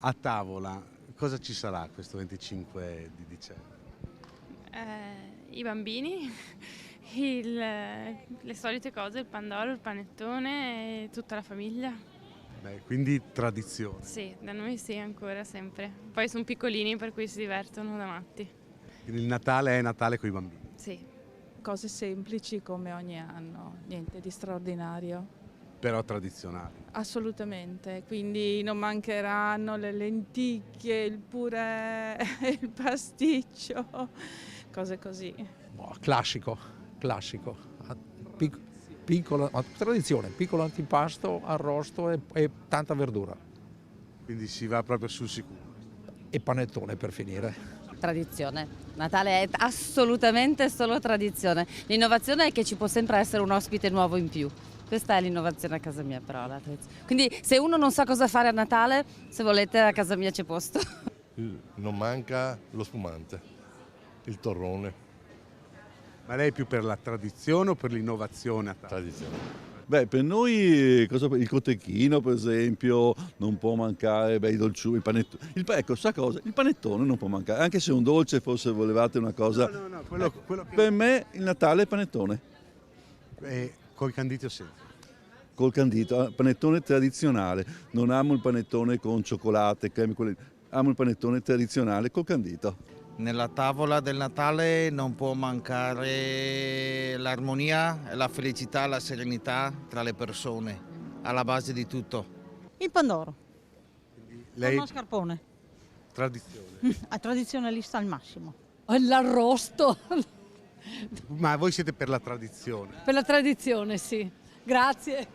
A tavola cosa ci sarà questo 25 di dicembre? I bambini, le solite cose, il pandoro, il panettone e tutta la famiglia. Beh, quindi tradizione. Sì, da noi sì, ancora sempre. Poi sono piccolini per cui si divertono da matti. Quindi il Natale è Natale con i bambini. Sì. Cose semplici come ogni anno, niente di straordinario. Però tradizionali. Assolutamente, quindi non mancheranno le lenticchie, il purè, il pasticcio, cose così. Boh, classico, classico. Piccola tradizione, piccolo antipasto, arrosto e tanta verdura. Quindi si va proprio sul sicuro. E panettone per finire. Tradizione. Natale è assolutamente solo tradizione. L'innovazione è che ci può sempre essere un ospite nuovo in più. Questa è l'innovazione a casa mia, però. Quindi se uno non sa cosa fare a Natale, se volete a casa mia c'è posto. Non manca lo spumante, il torrone, Ma lei è più per la tradizione o per l'innovazione a tavola? tradizione. Beh, per noi il cotechino, per esempio, non può mancare, i dolciumi, il panettone. Ecco, sa cosa? Il panettone non può mancare, anche se un dolce forse volevate una cosa. No, quello che... Per me il Natale è panettone, Col candito o senza? col candito, panettone tradizionale. Non amo il panettone con cioccolate, creme, amo il panettone tradizionale col candito. Nella tavola del Natale non può mancare l'armonia, la felicità, la serenità tra le persone, alla base di tutto. Il pandoro, con Lei mascarpone, tradizione. a tradizionalista al massimo. L'arrosto, Ma voi siete per la tradizione? per la tradizione, sì. Grazie.